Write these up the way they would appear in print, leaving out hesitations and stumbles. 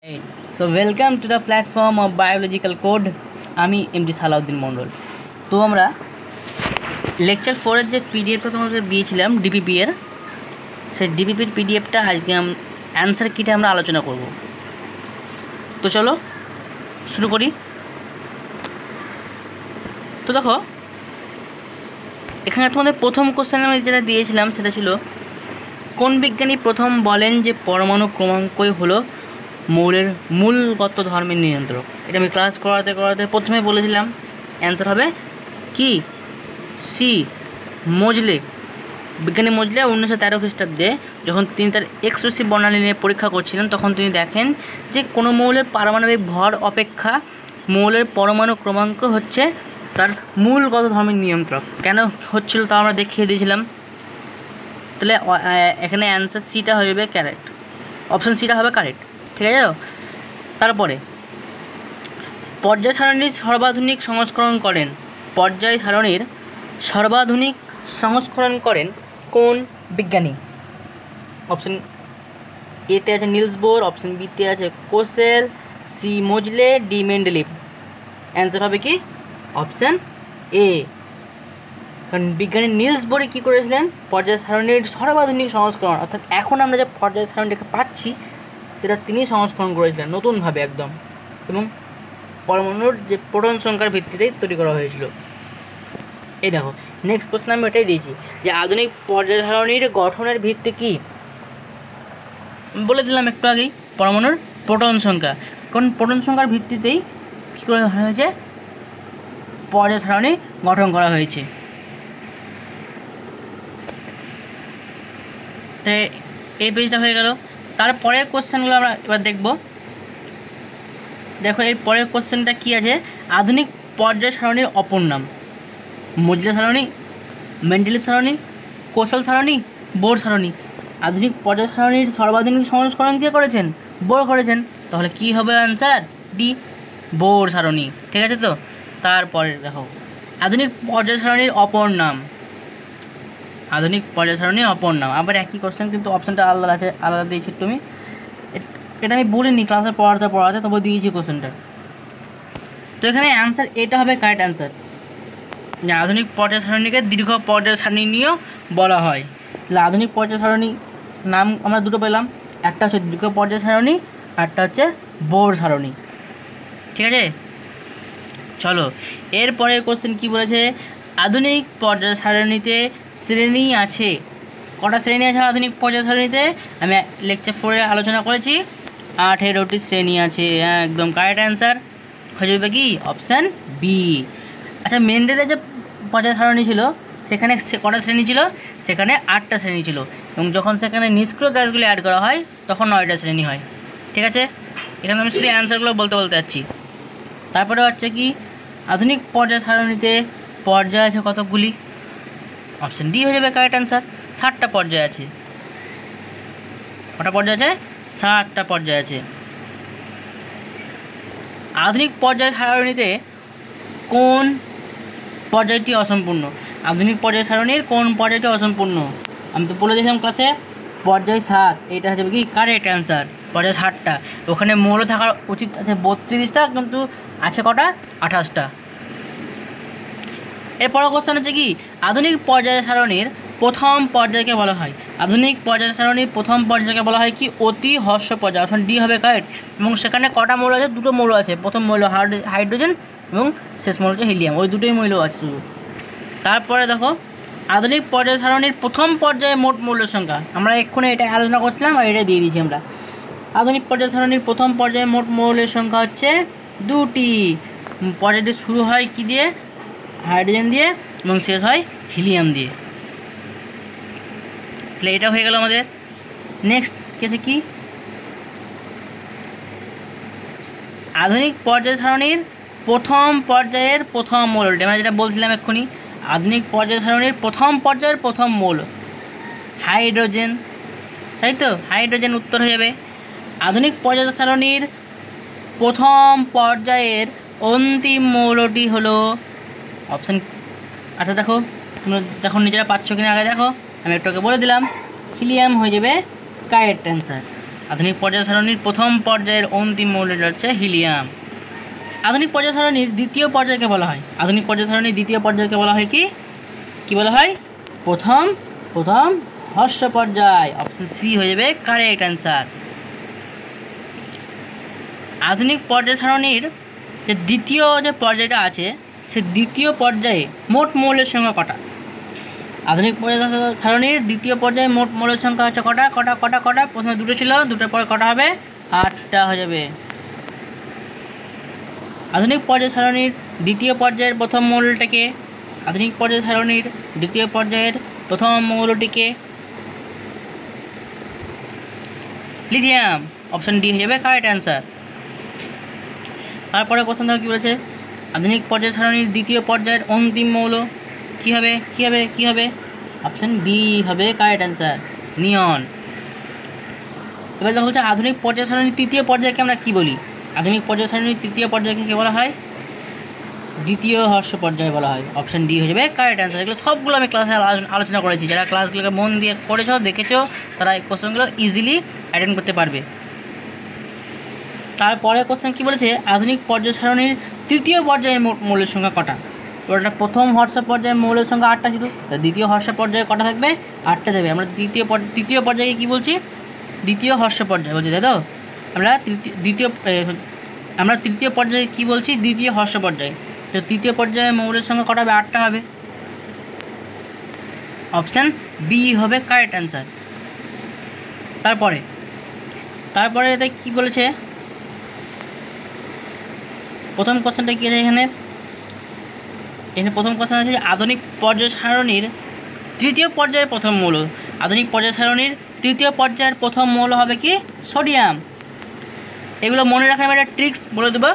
Right. So welcome to the platform of biological code. আমি MD Salauddin মণ্ডল। তো আমরা lecture 4 এর যে পিডিএফটা তোমাদের দিয়েছিলাম ডিপিপি এর, সেই ডিপিপির পিডিএফটা আজকে অ্যান্সার কিটে আমরা আলোচনা করব। তো চলো শুরু করি। তো দেখো এখানে তোমাদের প্রথম কোশ্চেন আমি যেটা দিয়েছিলাম সেটা ছিল, কোন বিজ্ঞানী প্রথম বলেন যে পরমাণু ক্রমাঙ্কই হলো মৌলের মূলগত ধর্মের নিয়ন্ত্রক? এটা আমি ক্লাস করাতে প্রথমে বলেছিলাম অ্যান্সার হবে কি সি, মোজলে। বিজ্ঞানী মোজলে 1913 খ্রিস্টাব্দে যখন তিনি তার এক্সক্লুসিভ বর্ণালী নিয়ে পরীক্ষা করছিলেন, তখন তিনি দেখেন যে কোনো মৌলের পারমাণবিক ভর অপেক্ষা মৌলের পরমাণু ক্রমাঙ্ক হচ্ছে তার মূলগত ধর্মের নিয়ন্ত্রক। কেন হচ্ছিল তা আমরা দেখিয়ে দিয়েছিলাম। তাহলে এখানে অ্যান্সার সিটা হয়ে যাবে কারেক্ট, অপশান সিটা হবে কারেক্ট, ঠিক আছে? তারপরে পর্যায় সারণীর সর্বাধুনিক সংস্করণ করেন, পর্যায় সারণীর সর্বাধুনিক সংস্করণ করেন কোন বিজ্ঞানী? অপশান এতে আছে নিলস বোর, অপশান বিতে আছে Kossel, C Moseley, D Mendeleev. Answer হবে কি অপশান এ। কারণ বিজ্ঞানী নিলস বোর কী করেছিলেন? পর্যায় সারণীর সর্বাধুনিক সংস্করণ, অর্থাৎ এখন আমরা যে পর্যায় সারণীটাকে পাচ্ছি সেটা তিনি সংস্করণ করেছিলেন নতুনভাবে একদম, এবং পরমাণুর যে প্রোটন সংখ্যার ভিত্তিতেই তৈরি করা হয়েছিল। এই দেখো নেক্সট কোশ্চেন আমি এটাই দিয়েছি যে আধুনিক পর্যায় সারণীর গঠনের ভিত্তি কী? বলে দিলাম একটু আগেই, পরমাণুর প্রোটন সংখ্যা। কারণ প্রোটন সংখ্যার ভিত্তিতেই কী করা হয়েছে? পর্যায় সারণী গঠন করা হয়েছে। তো এই পেজটা হয়ে গেল। তারপরের কোশ্চেনগুলো আমরা এবার দেখব। দেখো এর পরের কোশ্চেনটা কী আছে? আধুনিক পর্যায় সারণীর অপর নাম। মোজলে সারণী, মেন্ডেলিভ সারণী, কোসেল সারণী, বোর সারণী। আধুনিক পর্যায় সারণীর সর্বাধুনিক সংস্করণ কে করেছেন? বোর করেছেন। তাহলে কি হবে অ্যান্সার? ডি, বোর সারণী, ঠিক আছে? তো তারপরে দেখো আধুনিক পর্যায় সারণীর অপর নাম, আধুনিক পর্যায় সারণীর অপর নাম। আবার একই কোশ্চেন কিন্তু অপশানটা আলাদা আছে, আলাদা দিয়েছি তুমি। এটা আমি বলিনি ক্লাসে পড়াতে তবে দিয়েছি কোশ্চেনটা। তো এখানে অ্যান্সার এটা হবে কারেক্ট অ্যান্সার, যে আধুনিক পর্যায় সারণীকে দীর্ঘ পর্যায় সারণী নিয়েও বলা হয়। তাহলে আধুনিক পর্যায় সারণী নাম আমরা দুটো পেলাম, একটা হচ্ছে দীর্ঘ পর্যায় সারণী, একটা হচ্ছে বোর সারণী, ঠিক আছে? চলো এরপরে কোশ্চেন কি বলেছে? আধুনিক পর্যায় সারণীতে শ্রেণী আছে। কটা শ্রেণী আছে আধুনিক পর্যায় সারণীতে? আমি লেকচার 4 এ আলোচনা করেছি, 18টি শ্রেণী আছে। একদম কারেক্ট অ্যান্সার হয়ে যাবে কি অপশান বি। আচ্ছা, মেন্ডেলের যে পর্যায় সারণী ছিল সেখানে কটা শ্রেণী ছিল? সেখানে 8টা শ্রেণী ছিল, এবং যখন সেখানে নিষ্ক্রিয় গ্যাসগুলি অ্যাড করা হয় তখন 9টা শ্রেণী হয়, ঠিক আছে? এখানে আমি শুধু অ্যান্সারগুলো বলতে যাচ্ছি। তারপরে হচ্ছে কি আধুনিক পর্যায় সারণীতে পর্যায় আছে কতগুলি? অপশান ডি হয়ে যাবে কারেক্ট অ্যান্সার, 7টা পর্যায় আছে। কটা পর্যায় আছে? 7টা পর্যায় আছে। আধুনিক পর্যায় সারণীতে কোন পর্যায়টি অসম্পূর্ণ? আধুনিক পর্যায় সারণীর কোন পর্যায়টি অসম্পূর্ণ? আমি তো বলে দিয়েছিলাম ক্লাসে পর্যায় 7, এটা হচ্ছে কি কারেক্ট অ্যান্সার। পর্যায় 7টা, ওখানে মৌল থাকার উচিত আছে 32টা, কিন্তু আছে কটা? 28টা। এরপর কোশ্চেন হচ্ছে কি আধুনিক পর্যায় সারণীর প্রথম পর্যায়কে বলা হয়? আধুনিক পর্যায় সারণীর প্রথম পর্যায়কে বলা হয় কি অতি হ্রস্ব পর্যায়, অর্থাৎ ডি হবে কারেক্ট। এবং সেখানে কটা মৌল আছে? দুটো মৌল আছে। প্রথম মৌল হাইড্রোজেন এবং শেষ মৌল হচ্ছে হিলিয়াম, ওই দুটোই মৌল আছে শুধু। তারপরে দেখো আধুনিক পর্যায় সারণীর প্রথম পর্যায়ে মোট মৌলের সংখ্যা, আমরা এক্ষুনি এটা আলোচনা করছিলাম আর এটা দিয়ে দিয়েছি আমরা। আধুনিক পর্যায় সারণীর প্রথম পর্যায়ে মোট মৌলের সংখ্যা হচ্ছে 2টি। পর্যায়টি শুরু হয় কি দিয়ে? হাইড্রোজেন দিয়ে, এবং শেষ হয় হিলিয়াম দিয়ে। তাহলে এটা হয়ে গেল আমাদের। নেক্সট কি আধুনিক পর্যায় সারণীর প্রথম পর্যায়ের প্রথম মৌলটি, আমরা যেটা বলছিলাম এক্ষুনি, আধুনিক পর্যায় সারণীর প্রথম পর্যায়ের প্রথম মৌল হাইড্রোজেন, তাই তো? হাইড্রোজেন উত্তর হয়ে যাবে। আধুনিক পর্যায় সারণীর প্রথম পর্যায়ের অন্তিম মৌলটি হলো অপশান, আচ্ছা দেখো তোমরা দেখো নিজেরা পাচ্ছ কিনা আগে দেখো, আমি একটু বলে দিলাম, হিলিয়াম হয়ে যাবে কারেক্ট অ্যান্সার। আধুনিক পর্যায় সারণীর প্রথম পর্যায়ের অন্তিম মৌলটি হচ্ছে হিলিয়াম। আধুনিক পর্যায় সারণীর দ্বিতীয় পর্যায়কে বলা হয়, আধুনিক পর্যায় সারণীর দ্বিতীয় পর্যায়কে বলা হয় কি বলা হয়? প্রথম হর্ষ পর্যায়। অপশন সি হয়ে যাবে কারেক্ট অ্যান্সার। আধুনিক পর্যায় সারণীর যে দ্বিতীয় যে পর্যায়টা আছে, সে দ্বিতীয় পর্যায়ে মোট মৌলের সংখ্যা কটা? আধুনিক পর্যায় সারণীর দ্বিতীয় পর্যায়ে মোট মৌলের সংখ্যা হচ্ছে কটা? প্রথমে দুটো ছিল, দুটোর পরে কটা হবে? 8টা হয়ে যাবে। আধুনিক পর্যায় সারণীর দ্বিতীয় পর্যায়ের প্রথম মৌলটিকে, আধুনিক পর্যায় সারণীর দ্বিতীয় পর্যায়ের প্রথম মৌলটিকে লিথিয়াম। অপশন ডি হয়ে যাবে কারেক্ট অ্যান্সার। তারপরে কোশ্চেন দেখো কী বলেছে, আধুনিক পর্যায় সারণীর দ্বিতীয় পর্যায়ের অন্তিম মৌল কী হবে? অপশন বি হবে কারেক্ট অ্যান্সার, নিয়ন। এবার দেখো হচ্ছে আধুনিক পর্যায় সারণীর তৃতীয় পর্যায়কে আমরা কী বলি? আধুনিক পর্যায় সারণীর তৃতীয় পর্যায়কে কী বলা হয়? দ্বিতীয় হর্ষ পর্যায় বলা হয়। অপশন ডি হয়ে যাবে কারেক্ট অ্যান্সার। এগুলো সবগুলো আমি ক্লাসে আলোচনা করেছি, যারা ক্লাসগুলোকে মন দিয়ে পড়েছো দেখেছো তারা এই কোশ্চেনগুলো ইজিলি অ্যাটেন্ড করতে পারবে। তারপরে কোশ্চেন কী বলেছে, আধুনিক পর্যায় সারণীর তৃতীয় পর্যায়ের মৌলের সংখ্যা কটা? ওটা প্রথম হর্ষ পর্যায়ে মৌলের সংখ্যা 8টা ছিল, দ্বিতীয় হর্ষ পর্যায়ে কটা থাকবে? 8টা দেবে। আমরা তৃতীয় পর্যায়ে কী বলছি? দ্বিতীয় হর্ষ পর্যায়ে বলছি, তাই তো? আমরা তৃতীয় পর্যায়ে কী বলছি? দ্বিতীয় হর্ষ পর্যায়ে। তো তৃতীয় পর্যায়ে মৌলের সংখ্যা কটা হবে? 8টা হবে। অপশান বি হবে কারেক্ট অ্যান্সার। তারপরে এতে কী বলেছে, প্রথম কোশ্চেনটা কী আছে এখানে প্রথম কোশ্চেন আছে আধুনিক পর্যায় সারণীর তৃতীয় পর্যায়ের প্রথম মৌল। আধুনিক পর্যায় সারণীর তৃতীয় পর্যায়ের প্রথম মৌল হবে কি? সোডিয়াম। এগুলো মনে রাখার আমি একটা ট্রিক্স বলে দেবো,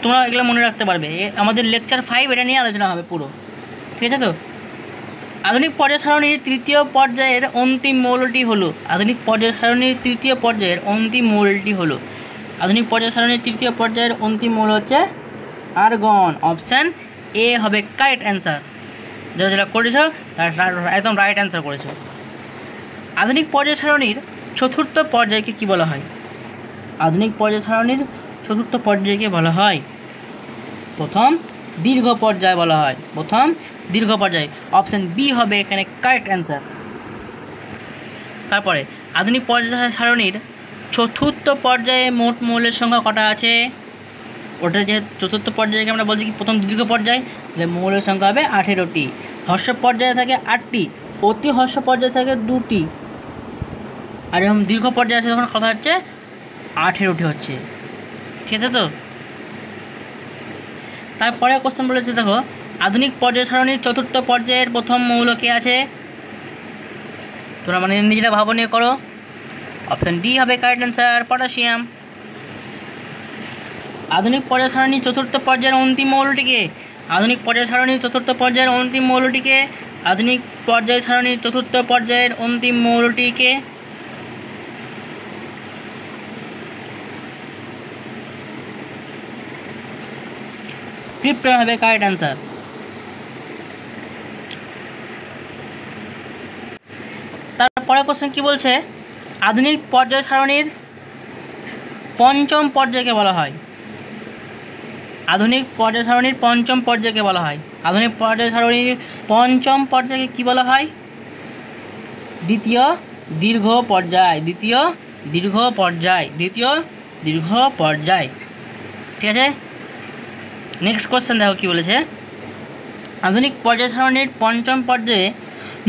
তোমরা এগুলো মনে রাখতে পারবে। আমাদের লেকচার 5 এটা নিয়ে আলোচনা হবে পুরো, ঠিক আছে তো? আধুনিক পর্যায় সারণীর তৃতীয় পর্যায়ের অন্তিম মৌলটি হলো, আধুনিক পর্যায় সারণীর তৃতীয় পর্যায়ের অন্তিম মৌলটি হলো, আধুনিক পর্যায় সারণীর তৃতীয় পর্যায়ের অন্তিম মৌল হচ্ছে আর্গন। অপশান এ হবে কারেক্ট অ্যান্সার। যেটা করেছো তার একদম রাইট অ্যান্সার করেছো। আধুনিক পর্যায় সারণীর চতুর্থ পর্যায়কে কী বলা হয়? আধুনিক পর্যায় সারণীর চতুর্থ পর্যায়কে বলা হয় প্রথম দীর্ঘ পর্যায় বলা হয়, প্রথম দীর্ঘ পর্যায়। অপশান বি হবে এখানে কারেক্ট অ্যান্সার। তারপরে আধুনিক পর্যায় সারণীর চতুর্থ পর্যায়ে মোট মৌলের সংখ্যা কটা আছে? ওটা যে চতুর্থ পর্যায়কে আমরা বলছি কি প্রথম দীর্ঘ পর্যায়, তাহলে মৌলের সংখ্যা হবে 18টি। হর্ষ পর্যায়ে থাকে 8টি, অতি হর্ষ পর্যায়ে থাকে 2টি, আর এরকম দীর্ঘ পর্যায়ে আছে তখন কথা হচ্ছে 18টি হচ্ছে, ঠিক আছে তো? তারপরে কোশ্চেন বলেছে দেখো, আধুনিক পর্যায় সারণীর চতুর্থ পর্যায়ের প্রথম মৌল কে আছে? তোমরা মানে নিজেরা ভাবনীয় করো। অপশান ডি হবে কারেক্ট অ্যান্সার, পটাশিয়াম। আধুনিক পর্যায় সারণীর চতুর্থ পর্যায়ের অন্তিম মৌলটিকে, আধুনিক পর্যায় সারণীর চতুর্থ পর্যায়ের অন্তিম মৌলটিকে, আধুনিক পর্যায় সারণীর চতুর্থ পর্যায়ের অন্তিম মৌলটিকে ক্রিপ্টন হবে কারেক্ট অ্যান্সার। তারপরে কোশ্চেন কি বলছে, আধুনিক পর্যায় সারণীর পঞ্চম পর্যায়কে বলা হয়, আধুনিক পর্যায় সারণীর পঞ্চম পর্যায়কে বলা হয়, আধুনিক পর্যায় সারণীর পঞ্চম পর্যায়কে কি বলা হয়? দ্বিতীয় দীর্ঘ পর্যায়, দ্বিতীয় দীর্ঘ পর্যায়, দ্বিতীয় দীর্ঘ পর্যায়, ঠিক আছে? নেক্সট কোশ্চেন দেখো কি বলেছে, আধুনিক পর্যায় সারণীর পঞ্চম পর্যায়ে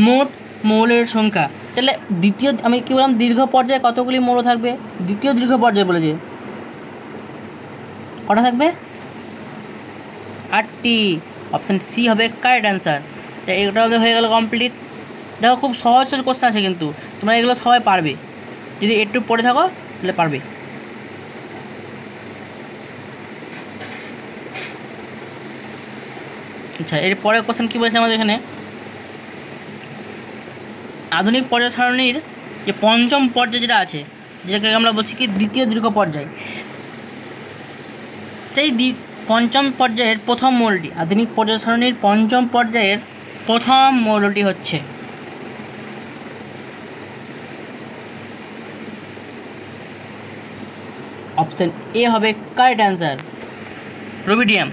মোট মৌলের সংখ্যা। তাহলে দ্বিতীয়, আমি কী বললাম, দীর্ঘ পর্যায়ে কতগুলি মৌল থাকবে? দ্বিতীয় দীর্ঘ পর্যায়ে বলেছে কটা থাকবে? 8টি। অপশান সি হবে কারেক্ট অ্যান্সার। তো এটা আমাদের হয়ে গেল কমপ্লিট। দেখো খুব সহজ সহজ কোশ্চেন আছে, কিন্তু তোমরা এগুলো সবাই পারবে, যদি একটু পড়ে থাকো তাহলে পারবে। আচ্ছা, এরপরে কোশ্চেন কী বলেছে আমাদের এখানে, আধুনিক পর্যায় সারণীর যে পঞ্চম পর্যায় যেটা আছে, যেটাকে আমরা বলছি কি দ্বিতীয় দীর্ঘ পর্যায়, সেই পঞ্চম পর্যায়ের প্রথম মৌলটি, আধুনিক পর্যায় সারণীর পঞ্চম পর্যায়ের প্রথম মৌলটি হচ্ছে অপশান এ হবে কারেক্ট অ্যান্সার, রুবিডিয়াম।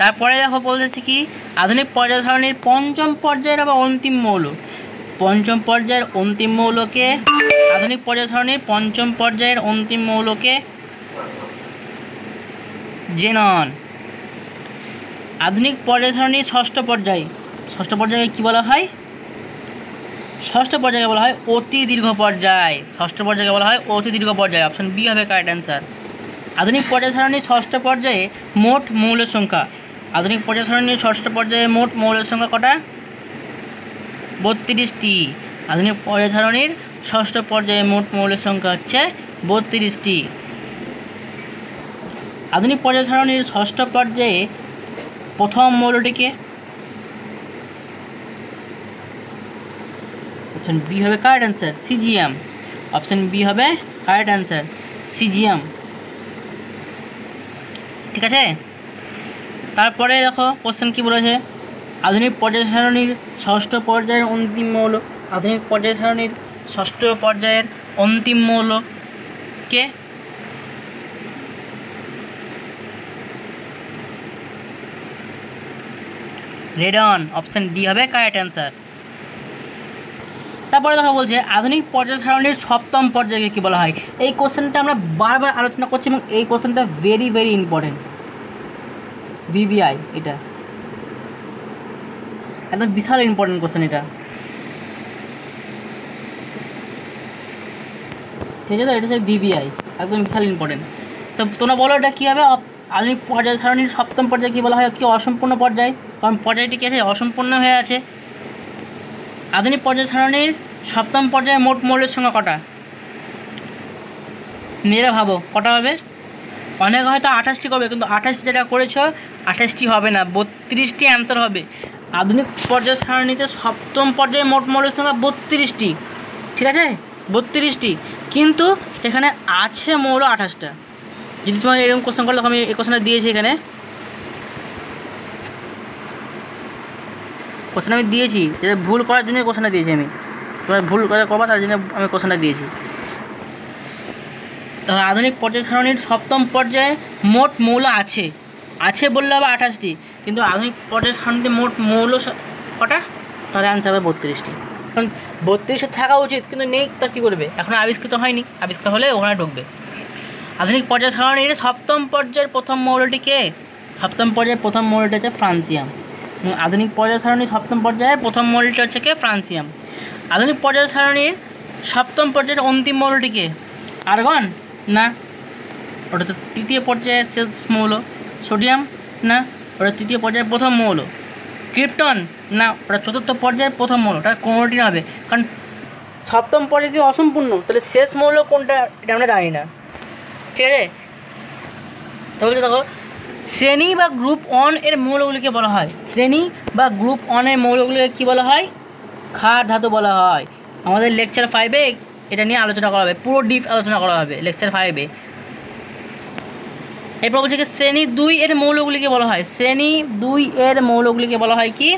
তারপরে দেখো বলতেছে কি আধুনিক পর্যায় সারণীর পঞ্চম পর্যায়ের আবার অন্তিম মৌল। পঞ্চম পর্যায়ের অন্তিম মৌলকে, আধুনিক পর্যায় সারণীর পঞ্চম পর্যায়ের অন্তিম মৌলকে জেনন। আধুনিক পর্যায় সারণীর ষষ্ঠ পর্যায়ে, ষষ্ঠ পর্যায়ে কী বলা হয়? ষষ্ঠ পর্যায়ে বলা হয় অতি দীর্ঘ পর্যায়। ষষ্ঠ পর্যায়ে বলা হয় অতি দীর্ঘ পর্যায়, অপশান বি হবে কারেক্ট অ্যান্সার। আধুনিক পর্যায় সারণীর ষষ্ঠ পর্যায়ে মোট মৌলের সংখ্যা। আধুনিক পর্যায় সারণীর ষষ্ঠ পর্যায়ে মোট মৌলের সংখ্যা কটা? 32টি। আধুনিক পর্যায় সারণীর ষষ্ঠ পর্যায়ে মোট মৌলের সংখ্যা হচ্ছে 32টি। আধুনিক পর্যায় সারণীর ষষ্ঠ পর্যায়ে প্রথম মৌলটিকে, অপশান বি হবে correct answer, caesium. Option B হবে কারেক্ট অ্যান্সার, সিজিয়াম। ঠিক আছে, তারপরে দেখো কোশ্চেন কী বলেছে, আধুনিক পর্যায় সারণীর ষষ্ঠ পর্যায়ের অন্তিম মৌল। আধুনিক পর্যায় সারণীর ষষ্ঠ পর্যায়ের অন্তিম মৌল কে? রেডন। অপশান ডি হবে কারেক্ট অ্যান্সার। তারপরে দেখা বলছে আধুনিক পর্যায় সারণীর সপ্তম পর্যায়কে কী বলা হয়? এই কোশ্চেনটা আমরা বারবার আলোচনা করছি এবং এই কোশ্চেনটা ভেরি ভেরি ইম্পর্টেন্ট। ভিভিআই, এটা একদম বিশাল ইম্পর্টেন্ট কোশ্চেন এটা, ঠিক আছে? তো এটা হচ্ছে ভিভিআই, একদম বিশাল ইম্পর্টেন্ট। তো তোমরা বলো এটা কী হবে? আধুনিক পর্যায় সারণীর সপ্তম পর্যায়ে কী বলা হয়? কি অসম্পূর্ণ পর্যায়, কারণ পর্যায়টি কী আছে? অসম্পূর্ণ হয়ে আছে। আধুনিক পর্যায় সারণীর সপ্তম পর্যায়ে মোট মৌলের সংখ্যা কটা? নিজেরা ভাবো কটা হবে? অনেক হয়তো 28টি করবে, কিন্তু 28টি যেটা করেছ 28টি হবে না, 32টি অ্যান্সার হবে। আধুনিক পর্যায় সারণীতে সপ্তম পর্যায়ে মোট মৌলের সংখ্যা 32টি, ঠিক আছে? 32টি, কিন্তু সেখানে আছে মৌল 28টা। যদি তোমার এরকম কোশ্চেন করলে, আমি এই কোশ্চেনটা দিয়েছি, এখানে কোশ্চেন আমি দিয়েছি, যেটা ভুল করার জন্য কোশ্চেনটা দিয়েছি আমি। তোমরা ভুল করে করবা তার জন্য আমি কোশ্চেনটা দিয়েছি। তো আধুনিক পর্যায় সারণীর সপ্তম পর্যায়ে মোট মৌল আছে, আছে বললে হবে 28টি, কিন্তু আধুনিক পর্যায় সারণীতে মোট মৌল কটা? তাহলে অ্যান্সার হবে 32টি। কারণ 32 থাকা উচিত, কিন্তু নেই, তার কী করবে? এখন আবিষ্কৃত হয়নি, আবিষ্কার হলে ওখানে ঢুকবে। আধুনিক পর্যায় সারণীর সপ্তম পর্যায়ের প্রথম মৌলটি কে? সপ্তম পর্যায়ের প্রথম মৌলটি হচ্ছে ফ্রান্সিয়াম। আধুনিক পর্যায় সারণীর সপ্তম পর্যায়ের প্রথম মৌলটি হচ্ছে কে? ফ্রান্সিয়াম। আধুনিক পর্যায় সারণীর সপ্তম পর্যায়ের অন্তিম মৌলটি কে? আর্গন? না, ওটা তো তৃতীয় পর্যায়ের শেষ মৌল। সোডিয়াম? না, ওটা তৃতীয় পর্যায়ের প্রথম মৌল। ক্রিপ্টন? না, ওটা চতুর্থ পর্যায়ের প্রথম মৌল। ওটা কোনোটি না হবে, কারণ সপ্তম পর্যায়টি অসম্পূর্ণ, তাহলে শেষ মৌল কোনটা এটা আমরা জানি না, ঠিক আছে? তাহলে দেখো, শ্রেণী বা গ্রুপ 1 এর মৌলগুলিকে বলা হয়, শ্রেণী বা গ্রুপ 1 এর মৌলগুলিকে কী বলা হয়? ক্ষার ধাতু বলা হয়। আমাদের লেকচার 5-এ এটা নিয়ে আলোচনা করা হবে, পুরো ডিপ আলোচনা করা হবে লেকচার 5-এ। এরপর বলছে কি শ্রেণী 2 এর মৌলগুলিকে বলা হয়, শ্রেণী 2 এর মৌলগুলিকে বলা হয় কি?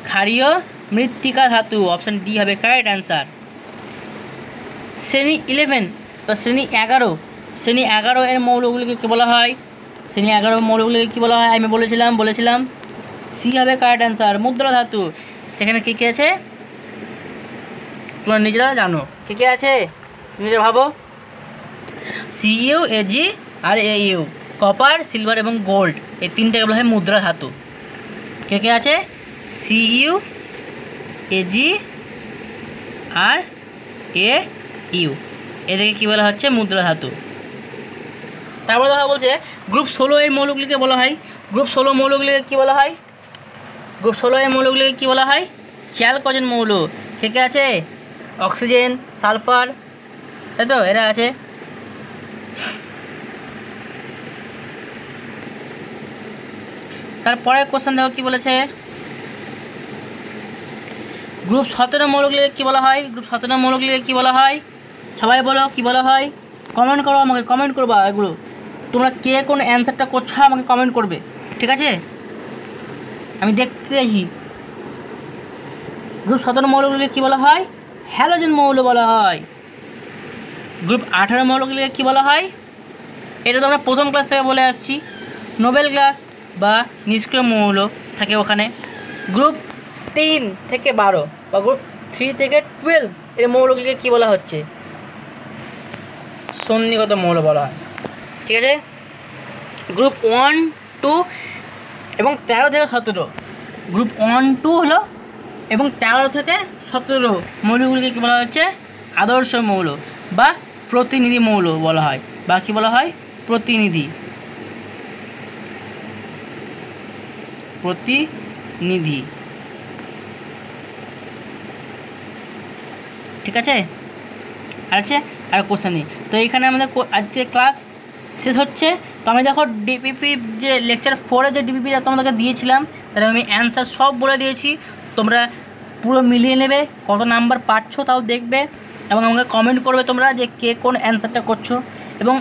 ক্ষারীয় মৃত্তিকা ধাতু। অপশান ডি হবে কারেক্ট অ্যান্সার। শ্রেণী 11 বা শ্রেণী 11, শ্রেণী 11 এর মৌলগুলিকে কী বলা হয়? শ্রেণী 11 মৌলগুলিকে কী বলা হয়? আমি বলেছিলাম সি হবে কারেক্ট অ্যান্সার, মুদ্রা ধাতু। সেখানে কী কী আছে তোমরা নিজেরা জানো, কী কী আছে নিজেরা ভাবো। সিইউ, এজি আর এইউ, কপার, সিলভার এবং গোল্ড, এই তিনটাকে বলা হয় মুদ্রা ধাতু। কে কে আছে? সিইউ, এজি আর এইউ, এদেরকে কী বলা হচ্ছে? মুদ্রা ধাতু। তারপর দেখা বলছে গ্রুপ 16 এর মৌলগুলিকে বলা হয়, গ্রুপ 16 মৌলগুলিকে কী বলা হয়? গ্রুপ 16 এর মৌলগুলিকে কী বলা হয়? চ্যালকোজেন মৌল। কে কে আছে? অক্সিজেন, সালফার, তাই তো, এরা আছে। তারপরে কোশ্চেন দেখো কী বলেছে, গ্রুপ 17 মৌলগুলিকে কী বলা হয়? গ্রুপ 17 মৌলগুলিকে কী বলা হয়? সবাই বলো কী বলা হয়? কমেন্ট করো, আমাকে কমেন্ট করবা। এগুলো তোমরা কে কোন অ্যান্সারটা করছো আমাকে কমেন্ট করবে, ঠিক আছে? আমি দেখতে চাইছি। গ্রুপ 17 মৌলগুলিকে কী বলা হয়? হ্যালোজেন মৌল বলা হয়। গ্রুপ 18 মৌলগুলিকে কী বলা হয়? এটা তো আমরা প্রথম ক্লাস থেকে বলে আসছি। নোবেল গ্যাস বা নিষ্ক্রিয় মৌল থাকে ওখানে। গ্রুপ 3 থেকে 12 বা গ্রুপ 3 থেকে 12 এর মৌলগুলিকে কী বলা হচ্ছে? সন্নিগত মৌল বলা হয়। ঠিক আছে, গ্রুপ 1, 2 এবং 13 থেকে 17, গ্রুপ 1, 2 হলো এবং 13 থেকে 17 মৌলগুলিকে কী বলা হচ্ছে? আদর্শ মৌল বা প্রতিনিধি মৌল বলা হয়, বা কী বলা হয়? প্রতিনিধি। ঠিক আছে, আর কোশ্চেন নেই। তো এইখানে আমাদের আজকে ক্লাস শেষ হচ্ছে। তো আমি দেখো ডিপিপি যে লেকচার 4-এ যে ডিপিপিটা তোমাদেরকে দিয়েছিলাম তাহলে আমি অ্যান্সার সব বলে দিয়েছি। তোমরা পুরো মিলিয়ে নেবে, কত নাম্বার পাচ্ছ তাও দেখবে এবং আমাকে কমেন্ট করবে তোমরা যে কে কোন অ্যান্সারটা করছো। এবং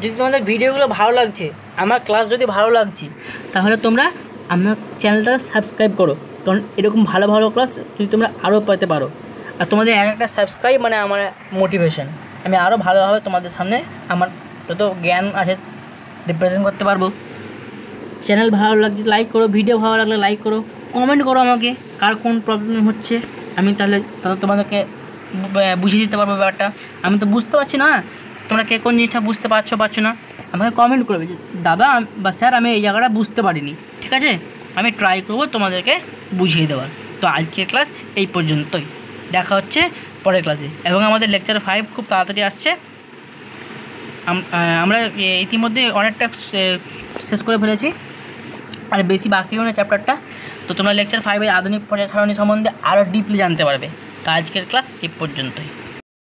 যদি তোমাদের ভিডিওগুলো ভালো লাগছে, আমার ক্লাস যদি ভালো লাগছে, তাহলে তোমরা আমার চ্যানেলটা সাবস্ক্রাইব করো, কারণ এরকম ভালো ভালো ক্লাস যদি তোমরা আরও পেতে পারো। আর তোমাদের একটা সাবস্ক্রাইব মানে আমার মোটিভেশন, আমি আরও ভালোভাবে তোমাদের সামনে আমার যত জ্ঞান আছে রিপ্রেজেন্ট করতে পারবো। চ্যানেল ভালো লাগছে লাইক করো, ভিডিও ভালো লাগলে লাইক করো, কমেন্ট করো আমাকে কার কোন প্রবলেম হচ্ছে, আমি তাহলে তোমাদেরকে বুঝিয়ে দিতে পারবো ব্যাপারটা। আমি তো বুঝতে পারছি না, তোমরা কে কোন জিনিসটা বুঝতে পারছো না, আমাকে কমেন্ট করবে যে দাদা বা স্যার আমি এই জায়গাটা বুঝতে পারিনি। ঠিক আছে, আমি ট্রাই করবো তোমাদেরকে বুঝিয়ে দেওয়ার। তো আজকের ক্লাস এই পর্যন্তই, দেখা হচ্ছে পরের ক্লাসে। এবং আমাদের লেকচার 5 খুব তাড়াতাড়ি আসছে। আমরা ইতিমধ্যে অনেকটা শেষ করে ফেলেছি, আর বেশি বাকিও না চ্যাপ্টারটা। তো তোমরা লেকচার 5-এর আধুনিক পর্যায় সারণী সম্বন্ধে আরও ডিপলি জানতে পারবে। তো আজকের ক্লাস এই পর্যন্তই।